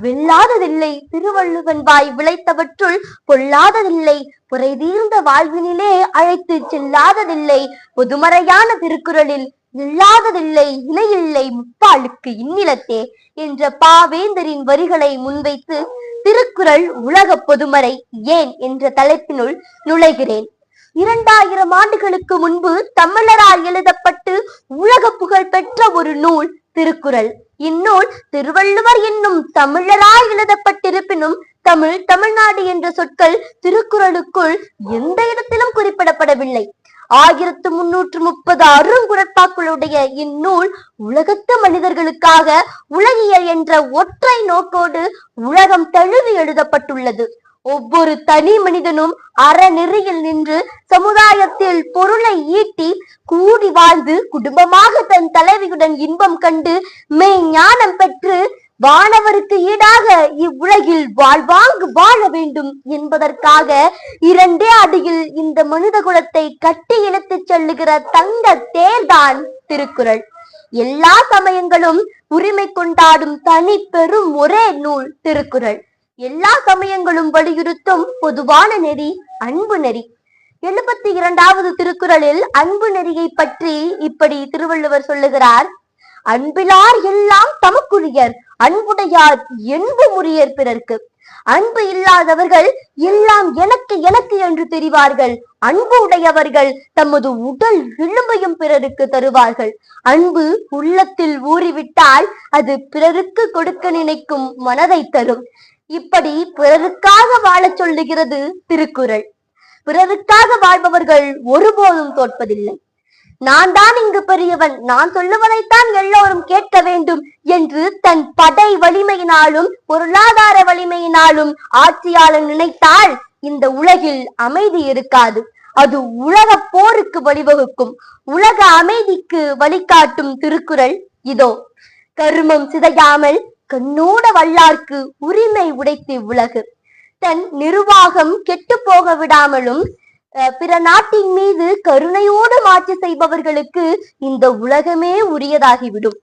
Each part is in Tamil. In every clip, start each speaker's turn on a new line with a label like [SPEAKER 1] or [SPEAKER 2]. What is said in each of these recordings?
[SPEAKER 1] வெல்லாததில்லை, திருவள்ளுவன் வாய் விளைத்தவற்றுள் பொல்லாததில்லை, புரைதீர்ந்த வாழ்வினிலே அழைத்து செல்லாததில்லை, பொதுமறையான திருக்குறளில் இல்லாததில்லை, இணையில்லை முப்பாளுக்கு இந்நிலத்தே என்ற பாவேந்தரின் வரிகளை முன்வைத்து திருக்குறள் உலக பொதுமறை ஏன் என்ற தலைப்பினுள் நுழைகிறேன். 2000 ஆண்டுகளுக்கு முன்பு தமிழரால் எழுதப்பட்டு உலக புகழ் பெற்ற ஒரு நூல் திருக்குறள். இந்நூல் திருவள்ளுவர் என்னும் தமிழரால் எழுதப்பட்டிருப்பினும் தமிழ்நாடு என்ற சொற்கள் திருக்குறளுக்குள் எந்த இடத்திலும் குறிப்பிடப்படவில்லை. 1330 அருங்குறட்பாக்களுடைய இந்நூல் உலகத்து மனிதர்களுக்காக உலகியல் என்ற ஒற்றை நோக்கோடு உலகம் தழுவி எழுதப்பட்டுள்ளது. ஒவ்வொரு தனி மனிதனும் அறநெறியில் நின்று சமுதாயத்தில் பொருளை ஈட்டி கூடி வாழ்ந்து குடும்பமாக தன் தலைவியுடன் இன்பம் கண்டு மெய் ஞானம் பெற்று வானவருக்கு ஈடாக இவ்வுலகில் வாழ்வாங்கு வாழ வேண்டும் என்பதற்காக 2 அடியில் இந்த மனித குலத்தை கட்டி இழுத்துச் செல்லுகிற தங்க தேர்தான் திருக்குறள். எல்லா சமயங்களும் உரிமை கொண்டாடும் தனி பெரும் ஒரே நூல் திருக்குறள். எல்லா சமயங்களும் வலியுறுத்தும் பொதுவான நெறி அன்பு நெறி. 72வது திருக்குறளில் அன்பு நெறியை பற்றி இப்படி திருவள்ளுவர் சொல்லுகிறார்: அன்பிலார் எல்லாம் தமக்குரியர், அன்புடையார் என்பு முறியர் பிறர்க்கு. அன்பு இல்லாதவர்கள் எல்லாம் எனக்கு எனக்கு என்று தெரிவார்கள். அன்பு உடையவர்கள் தமது உடல் எலும்பையும் பிறருக்கு தருவார்கள். அன்பு உள்ளத்தில் ஊறிவிட்டால் அது பிறருக்கு கொடுக்க நினைக்கும் மனதை தரும். இப்படி பிறருக்காக வாழச் சொல்லுகிறது திருக்குறள். பிறருக்காக வாழ்பவர்கள் ஒருபோதும் தோற்பதில்லை. நான் தான் இங்கு பெரியவன், நான் சொல்லுவதைத்தான் எல்லோரும் கேட்க வேண்டும் என்று தன் படை வலிமையினாலும் பொருளாதார வலிமையினாலும் ஆட்சியாளர் நினைத்தால் இந்த உலகில் அமைதி இருக்காது. அது உலக போருக்கு வழிவகுக்கும். உலக அமைதிக்கு வழிகாட்டும் திருக்குறள் இதோ: கருமம் சிதையாமல் கண்ணோட வல்லார்க்கு உரிமை உடைத்து உலகு. தன் நிர்வாகம் கெட்டு போக விடாமலும் பிற நாட்டின் மீது கருணையோடு ஆட்சி செய்பவர்களுக்கு இந்த உலகமே உரியதாகிவிடும்.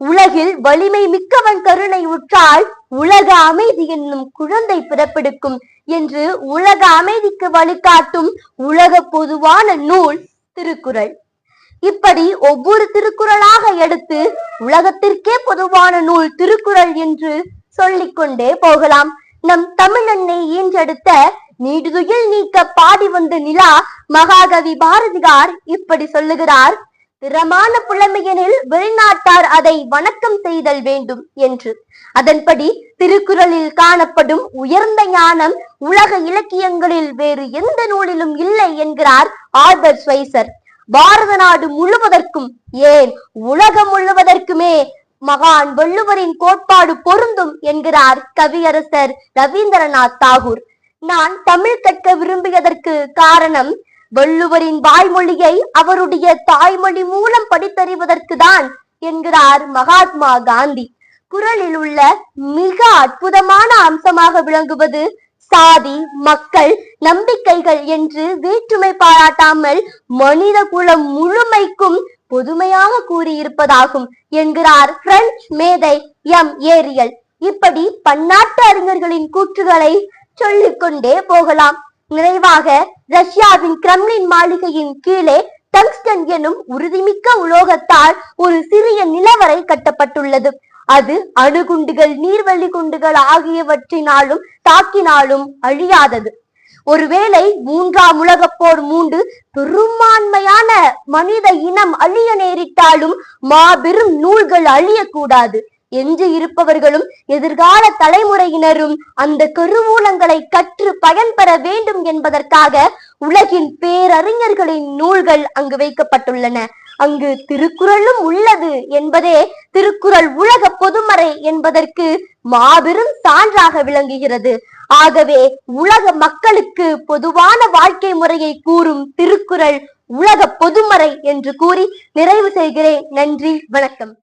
[SPEAKER 1] உலகில் வலிமை மிக்கவன் கருணை உற்றால் உலக அமைதி என்னும் குழந்தை பிறப்பெடுக்கும் என்று உலக அமைதிக்கு வழிகாட்டும் உலக பொதுவான நூல் திருக்குறள். இப்படி ஒவ்வொரு திருக்குறளாக எடுத்து உலகத்திற்கே பொதுவான நூல் திருக்குறள் என்று சொல்லிக்கொண்டே போகலாம். நம் தமிழன்னை ஈன்றெடுத்த நீடுதுயில் நீக்க பாடி வந்த நிலா மகாகவி பாரதியார் இப்படி சொல்லுகிறார்: திறமான புலமையெனில் வெளிநாட்டார் அதை வணக்கம் செய்தல் வேண்டும் என்று. அதன்படி திருக்குறளில் காணப்படும் உயர்ந்த ஞானம் உலக இலக்கியங்களில் வேறு எந்த நூலிலும் இல்லை என்கிறார் ஆல்பர்ட் ஸ்வைசர். பாரத நாடு முழுவதற்கும், ஏன் உலகம் முழுவதற்குமே மகான் வள்ளுவரின் கோட்பாடு பொருந்தும் என்கிறார் கவியரசர் ரவீந்திரநாத் தாகூர். நான் தமிழ் கற்க விரும்பியதற்கு காரணம் வள்ளுவரின் வாய்மொழியை அவருடைய தாய்மொழி மூலம் படித்தறிவதற்கு தான் என்கிறார் மகாத்மா காந்தி. குறளில் உள்ள மிக அற்புதமான அம்சமாக விளங்குவது சாதி, மக்கள், நம்பிக்கைகள் என்று வேற்றுமை பாராட்டாமல் மனித குலம் முழுமைக்கும் பொதுமையாக கூறியிருப்பதாகும் என்கிறார் பிரெஞ்சு மேதை ஏரியல். இப்படி பன்னாட்டு அறிஞர்களின் கூற்றுகளை சொல்லிக்கொண்டே போகலாம். நிறைவாக ரஷ்யாவின் கிரெம்ளின் மாளிகையின் கீழே டங்ஸ்டன் எனும் உறுதிமிக்க உலோகத்தால் ஒரு சிறிய நிலவரை கட்டப்பட்டுள்ளது. அது அணுகுண்டுகள், நீர்வழி குண்டுகள் ஆகியவற்றினாலும் தாக்கினாலும் அழியாதது. ஒருவேளை 3ஆம் உலகப் போர் மூண்டு பெரும்பான்மையான மனித இனம் அழிய நேரிட்டாலும் மாபெரும் நூல்கள் அழியக்கூடாது. என்று இருப்பவர்களும் எதிர்கால தலைமுறையினரும் அந்த கருவூலங்களை கற்று பயன்பெற வேண்டும் என்பதற்காக உலகின் பேரறிஞர்களின் நூல்கள் அங்கு வைக்கப்பட்டுள்ளன. அங்கு திருக்குறளும் உள்ளது என்பதே திருக்குறள் உலக பொதுமறை என்பதற்கு மாபெரும் சான்றாக விளங்குகிறது. ஆகவே உலக மக்களுக்கு பொதுவான வாழ்க்கை முறையை கூறும் திருக்குறள் உலக பொதுமறை என்று கூறி நிறைவு செய்கிறேன். நன்றி, வணக்கம்.